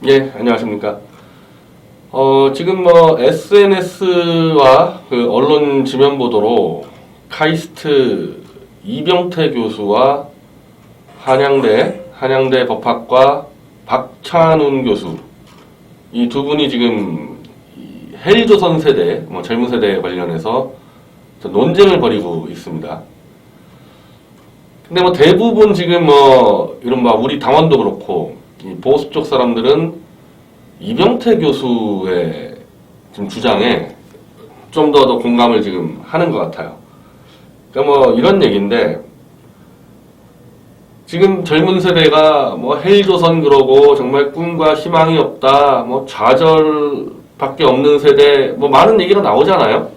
예, 안녕하십니까. 지금 SNS와 그 언론 지면 보도로 카이스트 이병태 교수와 한양대 법학과 박찬훈 교수, 이 두 분이 지금 헬조선 세대, 젊은 세대에 관련해서 논쟁을 벌이고 있습니다. 근데 대부분 지금 이른바 우리 당원도 그렇고, 이 보수 쪽 사람들은 이병태 교수의 지금 주장에 좀 더 공감을 지금 하는 것 같아요. 그러니까 이런 얘기인데, 지금 젊은 세대가 헬조선 그러고 정말 꿈과 희망이 없다, 좌절밖에 없는 세대, 많은 얘기가 나오잖아요.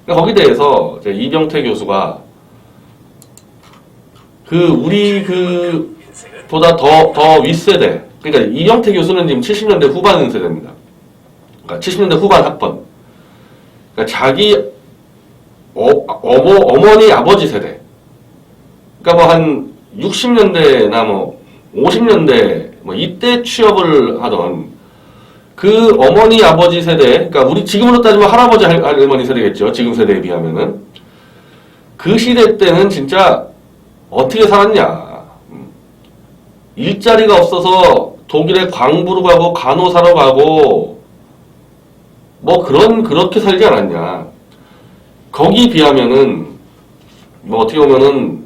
그러니까 거기에 대해서 이제 이병태 교수가 우리 보다 더 윗세대, 그러니까 이병태 교수는 지금 70년대 후반 세대입니다. 그러니까 70년대 후반 학번. 그러니까 자기 어머니 아버지 세대. 그러니까 한 60년대나 50년대 이때 취업을 하던 그 어머니 아버지 세대, 그러니까 우리 지금으로 따지면 할아버지 할머니 세대겠죠. 지금 세대에 비하면은. 그 시대 때는 진짜 어떻게 살았냐. 일자리가 없어서 독일에 광부로 가고 간호사로 가고 그렇게 살지 않았냐. 거기 비하면은 어떻게 보면은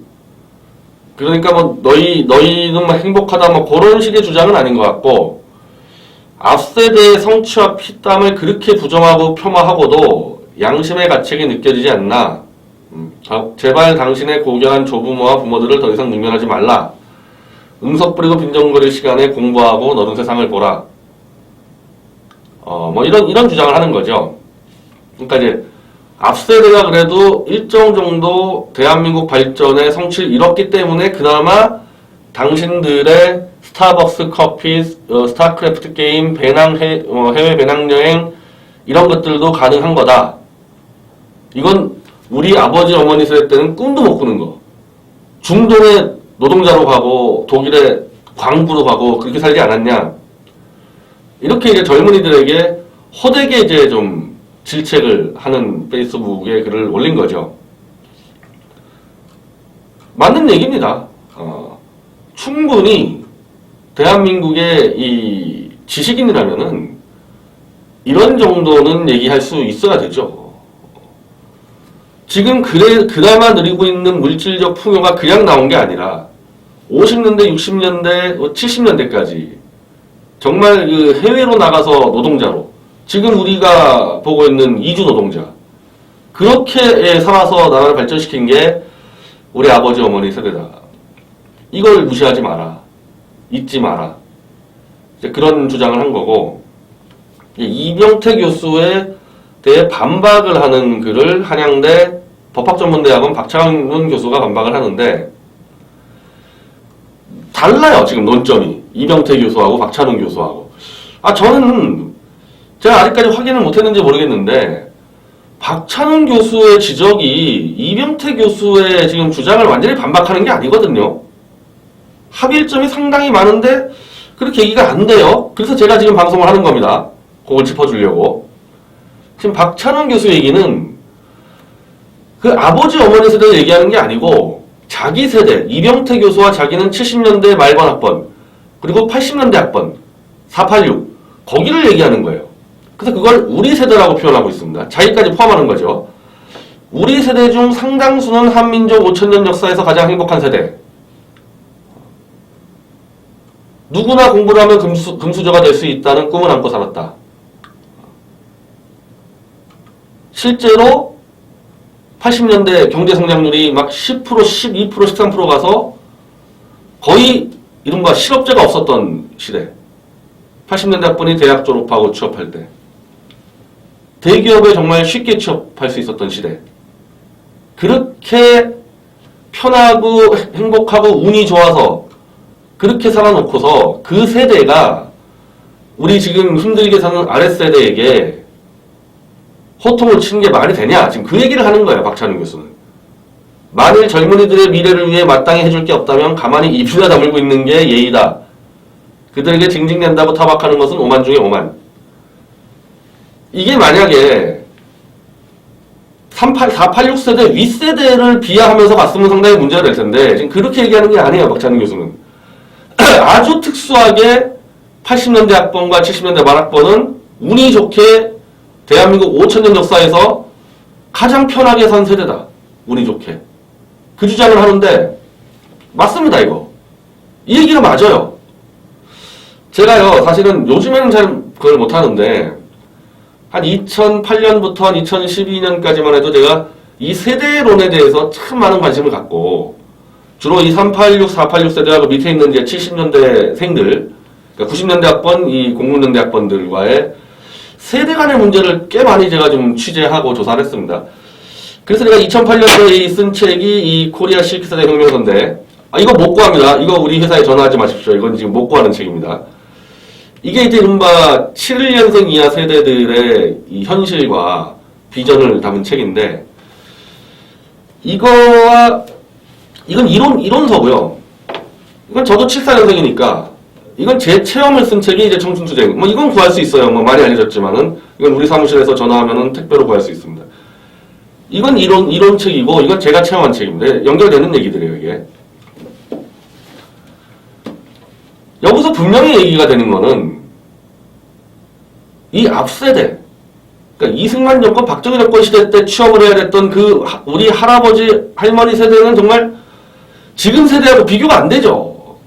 그러니까 너희는 행복하다 그런 식의 주장은 아닌 것 같고, 앞세대의 성취와 피땀을 그렇게 부정하고 폄하하고도 양심의 가책이 느껴지지 않나. 제발 당신의 고견한 조부모와 부모들을 더 이상 능멸하지 말라. 응석 부리고 빈정거릴 시간에 공부하고 너른 세상을 보라. 이런 주장을 하는 거죠. 그러니까 이제 앞세대가 그래도 일정 정도 대한민국 발전에 성취를 이뤘기 때문에 그나마 당신들의 스타벅스 커피, 스타크래프트 게임, 해외 배낭여행 이런 것들도 가능한 거다. 이건 우리 아버지 어머니 세대 때는 꿈도 못 꾸는 거. 중동에 노동자로 가고 독일에 광부로 가고 그렇게 살지 않았냐. 이렇게 이제 젊은이들에게 호되게 이제 좀 질책을 하는 페이스북에 글을 올린 거죠. 맞는 얘기입니다. 충분히 대한민국의 이 지식인이라면은 이런 정도는 얘기할 수 있어야 되죠. 지금 그나마 누리고 있는 물질적 풍요가 그냥 나온 게 아니라 50년대, 60년대, 70년대까지 정말 해외로 나가서 노동자로, 지금 우리가 보고 있는 이주 노동자, 그렇게 살아서 나라를 발전시킨 게 우리 아버지 어머니 세대다. 이걸 무시하지 마라. 잊지 마라. 이제 그런 주장을 한 거고, 이병태 교수에 대해 반박을 하는 글을 한양대 법학전문대학원 박찬훈 교수가 반박을 하는데, 달라요, 지금 논점이. 이병태 교수하고 박찬훈 교수하고. 저는 제가 아직까지 확인을 못했는지 모르겠는데, 박찬훈 교수의 지적이 이병태 교수의 지금 주장을 완전히 반박하는 게 아니거든요. 합일점이 상당히 많은데 그렇게 얘기가 안 돼요. 그래서 제가 지금 방송을 하는 겁니다. 그걸 짚어주려고. 지금 박찬훈 교수 얘기는 그 아버지 어머니 세대를 얘기하는 게 아니고 자기 세대, 이병태 교수와 자기는 70년대 말반 학번, 그리고 80년대 학번, 486, 거기를 얘기하는 거예요. 그래서 그걸 우리 세대라고 표현하고 있습니다. 자기까지 포함하는 거죠. 우리 세대 중 상당수는 한민족 5천년 역사에서 가장 행복한 세대. 누구나 공부를 하면 금수저가 될 수 있다는 꿈을 안고 살았다. 실제로 80년대 경제 성장률이 막 10%, 12%, 13% 가서 거의 이른바 실업자가 없었던 시대. 80년대 학번이 대학 졸업하고 취업할 때. 대기업에 정말 쉽게 취업할 수 있었던 시대. 그렇게 편하고 행복하고 운이 좋아서 그렇게 살아놓고서 그 세대가 우리 지금 힘들게 사는 아랫세대에게 호통을 치는 게 말이 되냐? 지금 그 얘기를 하는 거예요, 박찬훈 교수는. 만일 젊은이들의 미래를 위해 마땅히 해줄 게 없다면 가만히 입이나 다물고 있는 게 예의다. 그들에게 징징댄다고 타박하는 것은 오만 중에 오만. 이게 만약에 486세대 윗세대를 비하하면서 봤으면 상당히 문제가 될 텐데 지금 그렇게 얘기하는 게 아니에요. 박찬욱 교수는. 아주 특수하게 80년대 학번과 70년대 말학번은 운이 좋게 대한민국 5천년 역사에서 가장 편하게 산 세대다. 운이 좋게. 그 주장을 하는데 맞습니다. 이거. 이 얘기가 맞아요. 제가요 사실은 요즘에는 잘 그걸 못하는데 한 2008년부터 한 2012년까지만 해도 제가 이 세대론에 대해서 참 많은 관심을 갖고 주로 이 386, 486 세대하고 밑에 있는 이제 70년대 생들, 그러니까 90년대 학번, 이 00년대 학번들과의 세대 간의 문제를 꽤 많이 제가 좀 취재하고 조사를 했습니다. 그래서 제가 2008년도에 쓴 책이 이 코리아 실크세대 혁명서인데, 이거 못 구합니다. 이거 우리 회사에 전화하지 마십시오. 이건 지금 못 구하는 책입니다. 이게 이제 이른바 71년생 이하 세대들의 이 현실과 비전을 담은 책인데, 이건 이론서고요. 이건 저도 74년생이니까, 이건 제 체험을 쓴 책이 이제 청춘투쟁. 뭐 이건 구할 수 있어요. 뭐 많이 알려졌지만은, 이건 우리 사무실에서 전화하면은 택배로 구할 수 있습니다. 이건 이론책이고, 이건 제가 체험한 책입니다. 연결되는 얘기들이에요, 이게. 여기서 분명히 얘기가 되는 거는 이 앞세대, 그러니까 이승만 정권, 박정희 정권 시대 때 취업을 해야 됐던 그 우리 할아버지, 할머니 세대는 정말 지금 세대하고 비교가 안 되죠.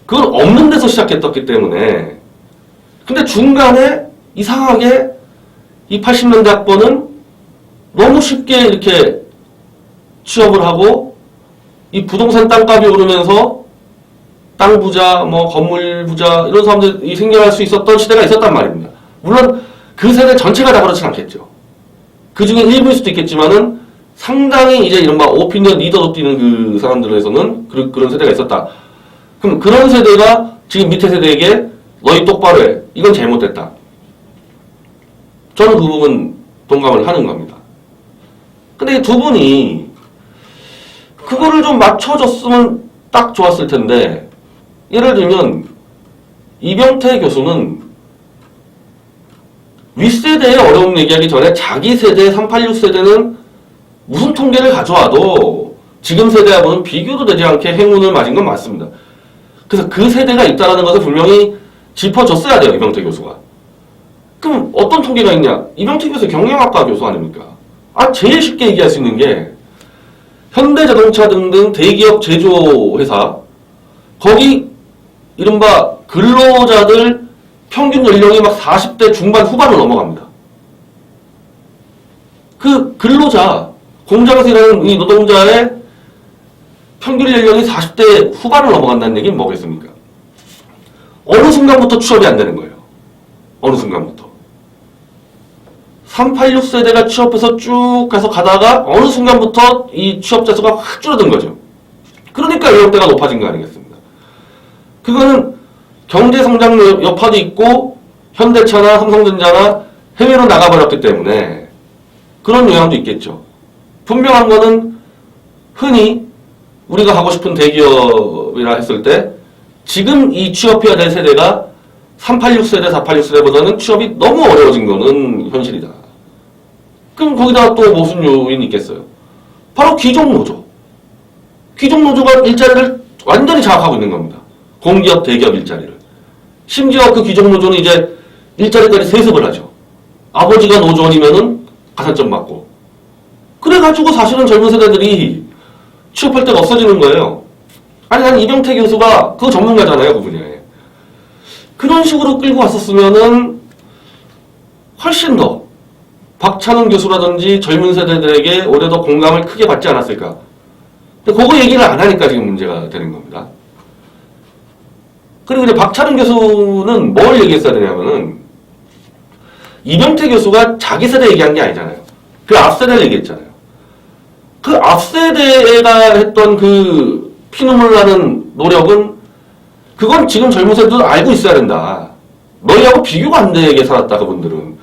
그건 없는 데서 시작했기 때문에. 근데 중간에 이상하게 이 80년대 학번은 너무 쉽게 이렇게 취업을 하고 이 부동산 땅값이 오르면서 땅 부자, 뭐 건물 부자 이런 사람들이 생겨날 수 있었던 시대가 있었단 말입니다. 물론 그 세대 전체가 다 그렇진 않겠죠. 그 중에 일부일 수도 있겠지만은 상당히 이제 이른바 오피니언 리더로 뛰는 그 사람들에서는 그런 세대가 있었다. 그럼 그런 세대가 지금 밑에 세대에게 너희 똑바로 해. 이건 잘못됐다. 저는 그 부분 동감을 하는 겁니다. 근데 두 분이 그거를 좀 맞춰줬으면 딱 좋았을 텐데, 예를 들면 이병태 교수는 윗세대의 어려움 얘기하기 전에 자기 세대 386 세대는 무슨 통계를 가져와도 지금 세대하고는 비교도 되지 않게 행운을 맞은 건 맞습니다. 그래서 그 세대가 있다는 것을 분명히 짚어줬어야 돼요. 이병태 교수가. 그럼 어떤 통계가 있냐? 이병태 교수 경영학과 교수 아닙니까? 제일 쉽게 얘기할 수 있는 게 현대자동차 등등 대기업 제조회사, 거기 이른바 근로자들 평균 연령이 막 40대 중반 후반을 넘어갑니다. 그 근로자, 공장에서 일하는 이 노동자의 평균 연령이 40대 후반을 넘어간다는 얘기는 뭐겠습니까? 어느 순간부터 취업이 안 되는 거예요. 어느 순간부터. 386 세대가 취업해서 쭉 가서 가다가 어느 순간부터 이 취업자 수가 확 줄어든 거죠. 그러니까 연령대가 높아진 거 아니겠습니까? 그거는 경제 성장 여파도 있고 현대차나 삼성전자나 해외로 나가버렸기 때문에 그런 영향도 있겠죠. 분명한 거는 흔히 우리가 가고 싶은 대기업이라 했을 때 지금 이 취업해야 될 세대가 386 세대, 486 세대보다는 취업이 너무 어려워진 거는 현실이다. 그럼 거기다가 또 무슨 요인이 있겠어요? 바로 귀족노조. 귀족노조가 일자리를 완전히 장악하고 있는 겁니다. 공기업, 대기업 일자리를. 심지어 그 귀족노조는 이제 일자리까지 세습을 하죠. 아버지가 노조원이면은 가산점 받고. 그래가지고 사실은 젊은 세대들이 취업할 때가 없어지는 거예요. 난 이병태 교수가 그거 전문가잖아요, 그 분야에. 그런 식으로 끌고 왔었으면은 훨씬 더 박찬웅 교수라든지 젊은 세대들에게 오히려 더 공감을 크게 받지 않았을까. 근데 그거 얘기를 안 하니까 지금 문제가 되는 겁니다. 그리고 이제 박찬웅 교수는 뭘 얘기했어야 되냐면은 이병태 교수가 자기 세대 얘기한 게 아니잖아요. 그 앞세대를 얘기했잖아요. 그 앞세대가 했던 그 피눈물 나는 노력은 그건 지금 젊은 세대도 알고 있어야 된다. 너희하고 비교가 안 되게 살았다, 그분들은.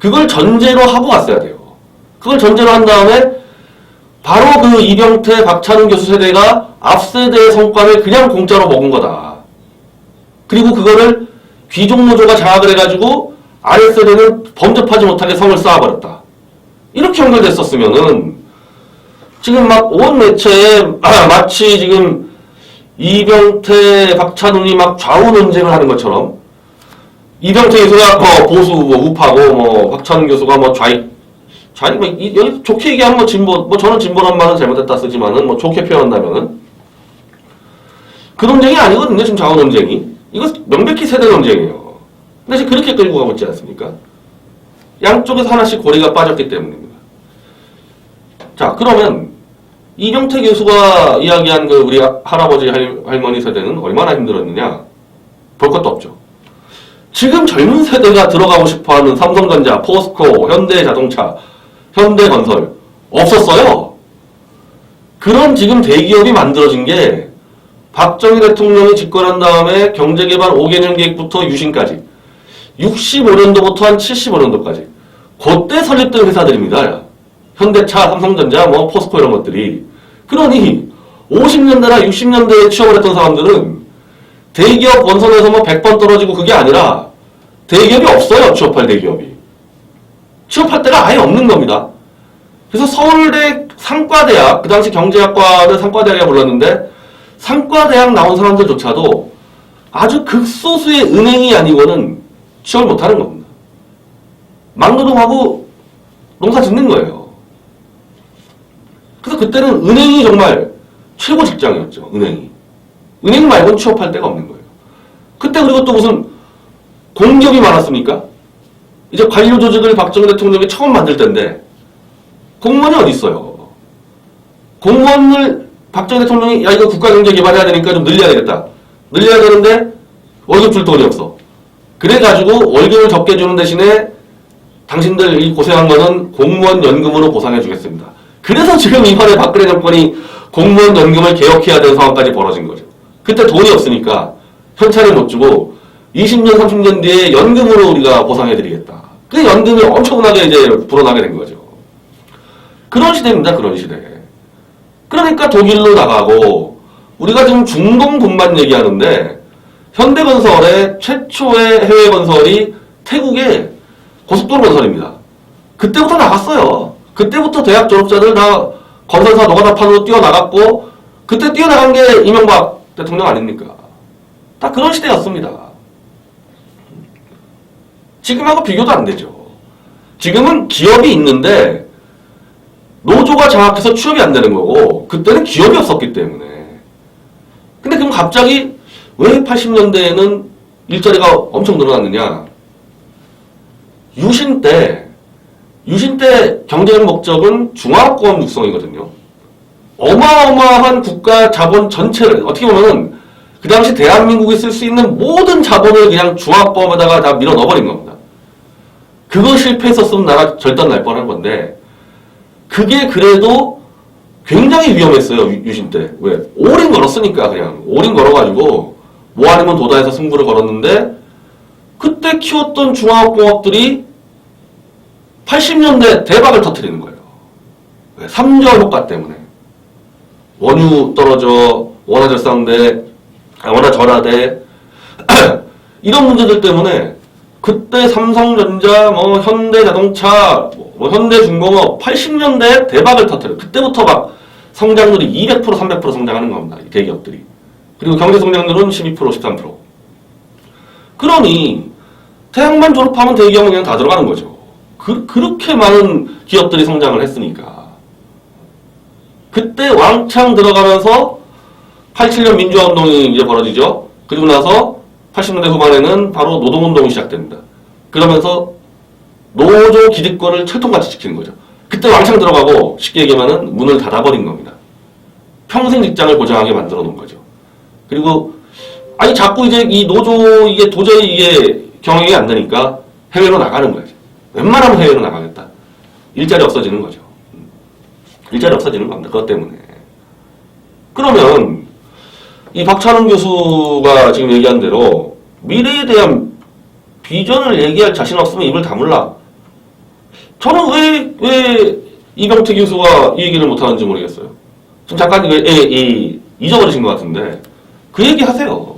그걸 전제로 하고 갔어야 돼요. 그걸 전제로 한 다음에 바로 그 이병태, 박찬웅 교수 세대가 앞세대의 성과를 그냥 공짜로 먹은 거다. 그리고 그거를 귀족노조가 장악을 해가지고 아랫세대는 범접하지 못하게 성을 쌓아버렸다. 이렇게 연결됐었으면은 지금 막 온 매체에 마치 지금 이병태, 박찬웅이 막 좌우 논쟁을 하는 것처럼 이병태 교수가 보수 우파고 박찬웅 교수가 좌익 여기 좋게 얘기하면 진보 저는 진보란 말은 잘못했다 쓰지만은 좋게 표현한다면은 그 논쟁이 아니거든요. 지금 좌우 논쟁이 이거 명백히 세대 논쟁이에요. 근데 지금 그렇게 끌고 가고 있지 않습니까? 양쪽에서 하나씩 고리가 빠졌기 때문입니다. 자, 그러면 이병태 교수가 이야기한 그 우리 할아버지 할머니 세대는 얼마나 힘들었느냐? 볼 것도 없죠. 지금 젊은 세대가 들어가고 싶어하는 삼성전자, 포스코, 현대자동차, 현대건설 없었어요. 그런 지금 대기업이 만들어진 게 박정희 대통령이 집권한 다음에 경제개발 5개년 계획부터 유신까지 65년도부터 한 75년도까지 그때 설립된 회사들입니다. 현대차, 삼성전자, 포스코 이런 것들이. 그러니 50년대나 60년대에 취업을 했던 사람들은 대기업 원선에서 100번 떨어지고 그게 아니라 대기업이 없어요. 취업할 대기업이. 취업할 데가 아예 없는 겁니다. 그래서 서울대 상과대학, 그 당시 경제학과는 상과대학이라 불렀는데 상과대학 나온 사람들조차도 아주 극소수의 은행이 아니고는 취업을 못하는 겁니다. 막노동하고 농사 짓는 거예요. 그래서 그때는 은행이 정말 최고 직장이었죠. 은행 말고는 취업할 데가 없는 거예요. 그때 그리고 또 무슨 공기업이 많았습니까? 이제 관료 조직을 박정희 대통령이 처음 만들 때인데 공무원이 어디 있어요? 공무원을 박정희 대통령이 야 이거 국가경제 개발해야 되니까 좀 늘려야 되겠다. 늘려야 되는데 월급 줄 돈이 없어. 그래가지고 월급을 적게 주는 대신에 당신들 고생한 거는 공무원 연금으로 보상해 주겠습니다. 그래서 지금 이번에 박근혜 정권이 공무원 연금을 개혁해야 되는 상황까지 벌어진 거죠. 그때 돈이 없으니까 현찰을 못 주고 20년, 30년 뒤에 연금으로 우리가 보상해 드리겠다. 그 연금이 엄청나게 이제 불어나게 된 거죠. 그런 시대입니다. 그런 시대. 그러니까 독일로 나가고 우리가 지금 중동분만 얘기하는데 현대건설의 최초의 해외 건설이 태국의 고속도로 건설입니다. 그때부터 나갔어요. 그때부터 대학 졸업자들 다 건설사 노가다판으로 뛰어나갔고 그때 뛰어나간 게 이명박 대통령 아닙니까? 다 그런 시대였습니다. 지금하고 비교도 안 되죠. 지금은 기업이 있는데 노조가 장악해서 취업이 안 되는 거고 그때는 기업이 없었기 때문에. 근데 그럼 갑자기 왜 80년대에는 일자리가 엄청 늘어났느냐? 유신 때 경제적 목적은 중화권 육성이거든요. 어마어마한 국가 자본 전체를 어떻게 보면은 그 당시 대한민국이 쓸 수 있는 모든 자본을 그냥 중화법에다가 다 밀어 넣어버린 겁니다. 그거 실패했었으면 나라 절단 날 뻔한 건데 그게 그래도 굉장히 위험했어요. 유신 때. 왜? 올인 걸었으니까 그냥. 올인 걸어가지고 뭐 아니면 도다에서 승부를 걸었는데 그때 키웠던 중화학공업들이 80년대 대박을 터뜨리는 거예요. 왜? 3절 효과 때문에. 원유 떨어져, 원화절상돼, 원화절하돼 이런 문제들 때문에 그때 삼성전자, 현대자동차, 현대중공업 80년대에 대박을 터뜨려요. 그때부터 막 성장률이 200%, 300% 성장하는 겁니다. 이 대기업들이. 그리고 경제 성장률은 12%, 13%. 그러니 대학만 졸업하면 대기업은 그냥 다 들어가는 거죠. 그렇게 많은 기업들이 성장을 했으니까. 그때 왕창 들어가면서 87년 민주화운동이 이제 벌어지죠. 그리고 나서 80년대 후반에는 바로 노동운동이 시작됩니다. 그러면서 노조 기득권을 철통같이 지키는 거죠. 그때 왕창 들어가고 쉽게 얘기하면 문을 닫아버린 겁니다. 평생 직장을 보장하게 만들어 놓은 거죠. 그리고 아니 자꾸 이제 이 노조 이게 도저히 이게 경영이 안 되니까 해외로 나가는 거죠. 웬만하면 해외로 나가겠다. 일자리 없어지는 거죠. 일자리 없어지는 겁니다. 그것 때문에. 그러면 이 박찬웅 교수가 지금 얘기한 대로 미래에 대한 비전을 얘기할 자신 없으면 입을 다물라. 저는 왜 이병태 교수가 이 얘기를 못하는지 모르겠어요. 지금 잠깐 잊어버리신 것 같은데 그 얘기 하세요.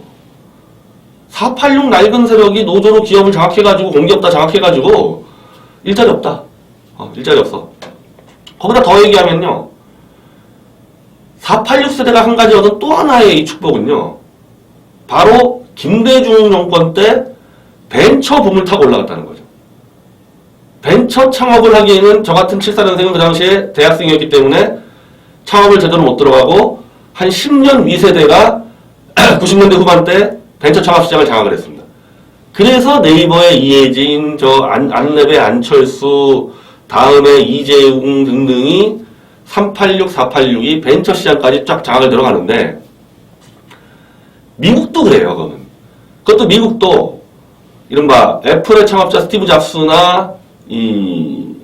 486 낡은 세력이 노조로 기업을 장악해가지고 공기업다 장악해가지고 일자리 없다. 일자리 없어. 거기다 더 얘기하면요. 486 세대가 한 가지 얻은 또 하나의 이 축복은요. 바로 김대중 정권 때 벤처 붐을 타고 올라갔다는 거죠. 벤처 창업을 하기에는 저 같은 74년생은 그 당시에 대학생이었기 때문에 창업을 제대로 못 들어가고 한 10년 위세대가 90년대 후반때 벤처 창업 시장을 장악을 했습니다. 그래서 네이버의 이혜진, 안랩의 안철수, 다음에 이재용 등등이 386, 486이 벤처 시장까지 쫙 장악을 들어가는데 미국도 그래요, 그거는. 그것도 미국도 이른바 애플의 창업자 스티브 잡스나 빌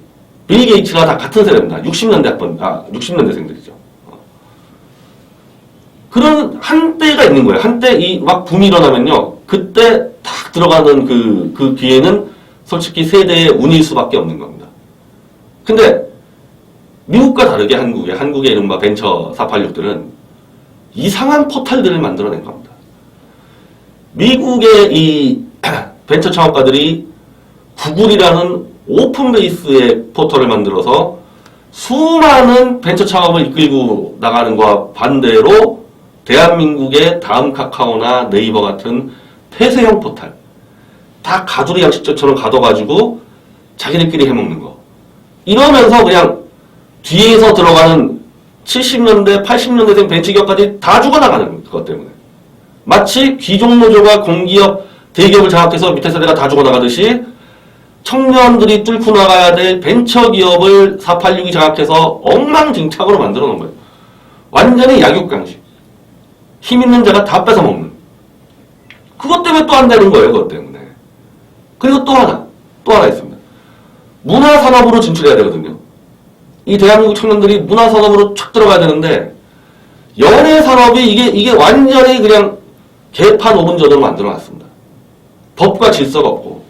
게이츠가 다 같은 세대입니다. 60년대생들이죠. 그런 한때가 있는 거예요. 한때 막 붐이 일어나면요. 그때 딱 들어가는 그 기회는 솔직히 세대의 운일 수밖에 없는 겁니다. 근데 미국과 다르게 한국의 이른바 벤처 486들은 이상한 포탈들을 만들어낸 겁니다. 미국의 이 벤처 창업가들이 구글이라는 오픈 베이스의 포털을 만들어서 수많은 벤처 창업을 이끌고 나가는 것과 반대로 대한민국의 다음 카카오나 네이버 같은 폐쇄형 포탈 다 가두리 양식장처럼 가둬가지고 자기들끼리 해먹는 거 이러면서 그냥 뒤에서 들어가는 70년대, 80년대생 벤처기업까지 다 죽어나가는 것 때문에 마치 귀족노조가 공기업, 대기업을 장악해서 밑에 세대가 다 죽어나가듯이 청년들이 뚫고 나가야 될 벤처기업을 486이 장악해서 엉망진창으로 만들어 놓은 거예요. 완전히 약육강식. 힘 있는 자가 다 뺏어먹는. 그것 때문에 또 안 되는 거예요. 그것 때문에. 그리고 또 하나 있습니다. 문화산업으로 진출해야 되거든요. 이 대한민국 청년들이 문화산업으로 촥 들어가야 되는데 연예산업이 이게 완전히 그냥 개판 5분 전으로 만들어놨습니다. 법과 질서가 없고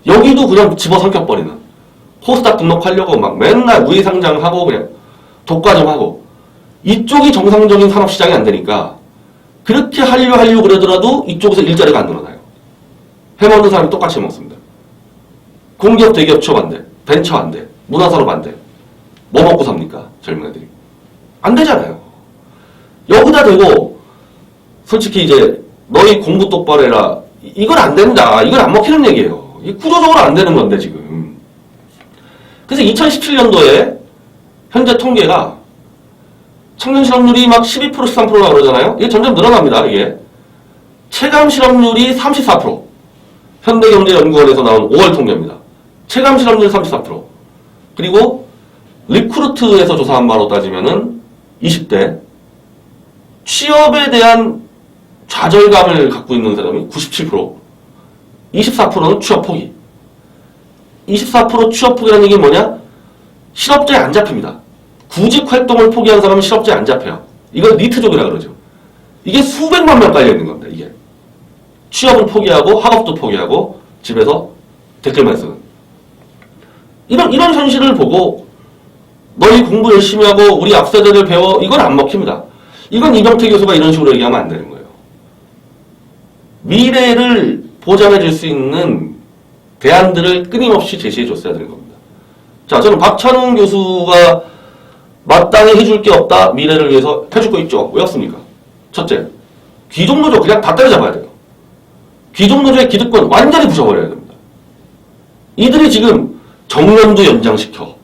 여기도 그냥 집어삼켜버리는 코스닥 등록하려고 막 맨날 우회상장하고 그냥 독과점하고 이쪽이 정상적인 산업시장이 안 되니까 그렇게 하려고 그러더라도 이쪽에서 일자리가 안 늘어나요. 해먹는 사람이 똑같이 해먹습니다. 공기업, 대기업 취업 안 돼. 벤처 안 돼. 문화산업 안 돼. 뭐 먹고 삽니까? 젊은 애들이. 안 되잖아요. 여기다 대고 솔직히 이제 너희 공부 똑바로 해라. 이건 안 된다. 이건 안 먹히는 얘기예요. 이 구조적으로 안 되는 건데 지금. 그래서 2017년도에 현재 통계가 청년 실업률이 막 12% 13%라 그러잖아요. 이게 점점 늘어납니다. 이게 체감 실업률이 34%. 현대경제연구원에서 나온 5월 통계입니다. 체감 실업률 34%. 그리고 리크루트에서 조사한 바로 따지면은 20대 취업에 대한 좌절감을 갖고 있는 사람이 97%, 24%는 취업 포기. 24% 취업 포기라는 얘기 뭐냐? 실업자에 안 잡힙니다. 구직 활동을 포기한 사람은 실업자에 안 잡혀요. 이걸 니트족이라 그러죠. 이게 수백만 명 깔려 있는 겁니다. 이게 취업을 포기하고 학업도 포기하고 집에서 댓글만 쓰는 이런 현실을 보고 너희 공부 열심히 하고 우리 앞세대를 배워 이건 안 먹힙니다. 이건 이병태 교수가 이런 식으로 얘기하면 안 되는 거예요. 미래를 보장해 줄 수 있는 대안들을 끊임없이 제시해 줬어야 되는 겁니다. 자, 저는 박찬웅 교수가 마땅히 해줄 게 없다. 미래를 위해서 해줄 거 있죠. 왜 없습니까? 첫째, 귀족노조 그냥 다 때려잡아야 돼요. 귀족노조의 기득권 완전히 부숴버려야 됩니다. 이들이 지금 정년도 연장시켜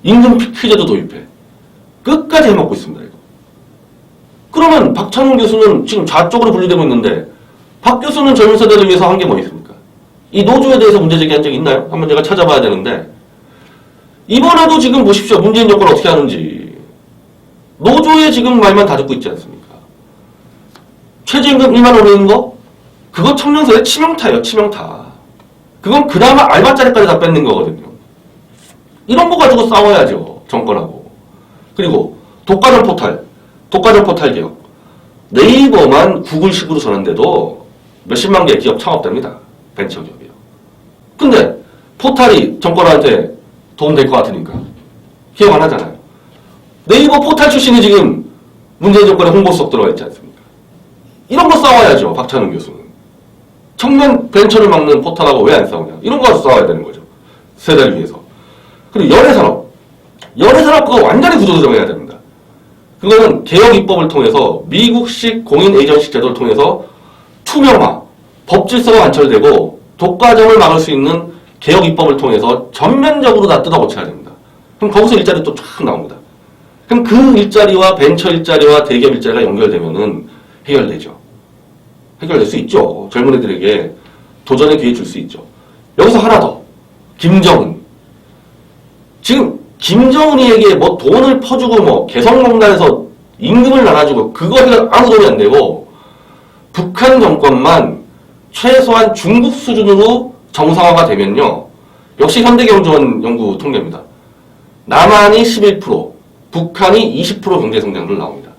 임금 퀴즈도 도입해 끝까지 해먹고 있습니다. 이거. 그러면 박찬웅 교수는 지금 좌쪽으로 분리되고 있는데 박 교수는 젊은 세대를 위해서 한 게 뭐 있습니까? 이 노조에 대해서 문제 제기한 적 있나요? 한번 제가 찾아봐야 되는데 이번에도 지금 보십시오. 문재인 정권 어떻게 하는지. 노조에 지금 말만 다 듣고 있지 않습니까? 최저임금 1만 원인 거? 그거 청년세대 치명타예요. 치명타. 그건 그나마 알바자리까지 다 뺏는 거거든요. 이런 거 가지고 싸워야죠. 정권하고. 그리고 독과점 포탈 개혁. 네이버만 구글식으로 전환돼도 몇십만 개의 기업 창업됩니다. 벤처기업이요. 근데 포탈이 정권한테 도움 될 것 같으니까 기억 안 하잖아요. 네이버 포탈 출신이 지금 문재인 정권의 홍보수석 들어가 있지 않습니까? 이런 거 싸워야죠. 박찬웅 교수는. 청년 벤처를 막는 포탈하고 왜 안 싸우냐. 이런 거 가지고 싸워야 되는 거죠. 세대를 위해서. 그리고 연애산업. 연애산업 그거 완전히 구조조정해야 됩니다. 그거는 개혁 입법을 통해서 미국식 공인 에이전시 제도를 통해서 투명화, 법 질서가 관철되고 독과점을 막을 수 있는 개혁 입법을 통해서 전면적으로 다 뜯어고쳐야 됩니다. 그럼 거기서 일자리 또 쫙 나옵니다. 그럼 그 일자리와 벤처 일자리와 대기업 일자리가 연결되면은 해결되죠. 해결될 수 있죠. 젊은이들에게 도전의 기회 줄 수 있죠. 여기서 하나 더. 김정은. 지금 김정은이에게 뭐 돈을 퍼주고 뭐 개성공단에서 임금을 나눠주고 그거 해서 아무 도움이 안 되고 북한 정권만 최소한 중국 수준으로 정상화가 되면요. 역시 현대경제원 연구 통계입니다. 남한이 11%, 북한이 20% 경제성장률 나옵니다.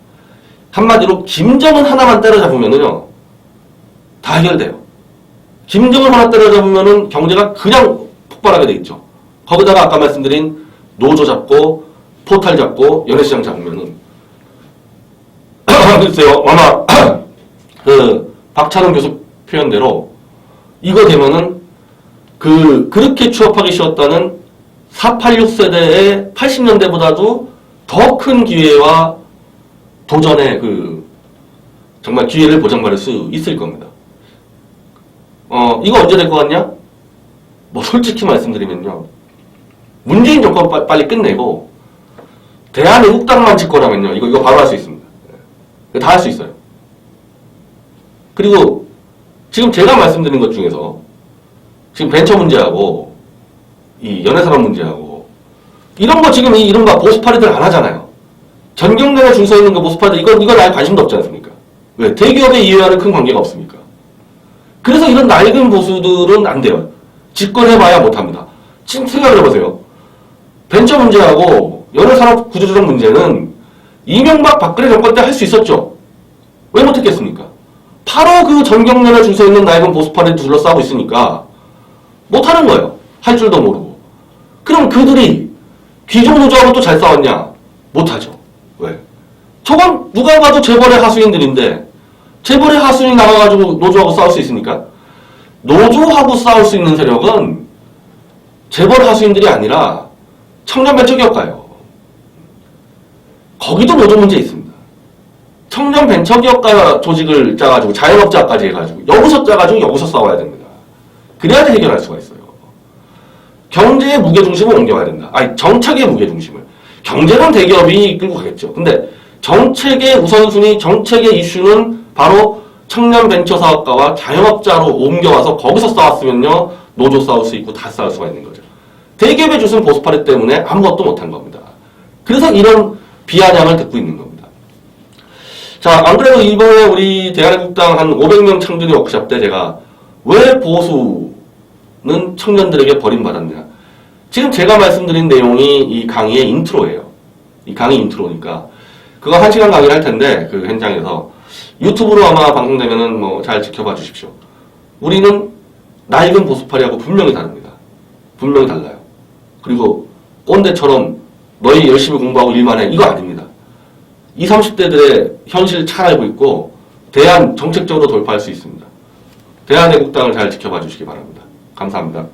한마디로 김정은 하나만 때려잡으면은요. 다 해결돼요. 김정은 하나 때려잡으면은 경제가 그냥 폭발하게 돼 있죠. 거기다가 아까 말씀드린 노조 잡고 포탈 잡고 연애시장 잡으면은 글쎄요 아마 그 박찬원 교수 표현대로 이거 되면은 그렇게 취업하기 쉬웠다는 486 세대의 80년대보다도 더 큰 기회와 도전의 정말 기회를 보장받을 수 있을 겁니다. 이거 언제 될 것 같냐? 뭐 솔직히 말씀드리면요. 문재인 정권 빨리 끝내고 대한애국당만 집권하면요. 이거 바로 할 수 있습니다. 다 할 수 있어요. 그리고 지금 제가 말씀드린 것 중에서 지금 벤처 문제하고 이 연애산업 문제하고 이런 거 지금 이 이른바 보수파리들 안 하잖아요. 전경련에 줄 서 있는 거 보수파리들 이건 아예 관심도 없지 않습니까? 왜? 대기업에 이해하는 큰 관계가 없으니까. 그래서 이런 낡은 보수들은 안 돼요. 집권해봐야 못합니다. 지금 생각을 해보세요. 벤처 문제하고 연애산업 구조조정 문제는 이명박 박근혜 정권 때 할 수 있었죠. 왜 못했겠습니까? 바로 그 전경련에 줄 서 있는 낡은 보수파리를 둘러싸고 있으니까 못하는 거예요. 할 줄도 모르고. 그럼 그들이 귀족노조하고 또 잘 싸웠냐? 못하죠. 왜? 저건 누가 봐도 재벌의 하수인들인데 재벌의 하수인이 나가가지고 노조하고 싸울 수 있습니까? 노조하고 싸울 수 있는 세력은 재벌 하수인들이 아니라 청년벤처기업가예요. 거기도 노조 문제 있습니다. 청년벤처기업가 조직을 짜가지고 자영업자까지 해가지고 여기서 짜가지고 여기서 싸워야 됩니다. 그래야지 해결할 수가 있어요. 경제의 무게중심을 옮겨야 된다. 아니 정책의 무게중심을. 경제는 대기업이 이끌고 가겠죠. 근데 정책의 우선순위, 정책의 이슈는 바로 청년벤처사업가와 자영업자로 옮겨와서 거기서 싸웠으면요. 노조 싸울 수 있고 다 싸울 수가 있는 거죠. 대기업에 주신 보수파리 때문에 아무것도 못한 겁니다. 그래서 이런 비아냥을 듣고 있는 겁니다. 자, 안 그래도 이번에 우리 대한민국당 한 500명 창준이 워크숍 때 제가 왜 보수는 청년들에게 버림받았냐. 지금 제가 말씀드린 내용이 이 강의의 인트로예요. 이 강의 인트로니까. 그거 1시간 강의를 할 텐데, 그 현장에서. 유튜브로 아마 방송되면은 뭐 잘 지켜봐 주십시오. 우리는 낡은 보수파리하고 분명히 다릅니다. 분명히 달라요. 그리고 꼰대처럼 너희 열심히 공부하고 일만 해. 이거 아닙니다. 20, 30대들의 현실 잘 알고 있고 대한 정책적으로 돌파할 수 있습니다. 대한애국당을 잘 지켜봐 주시기 바랍니다. 감사합니다.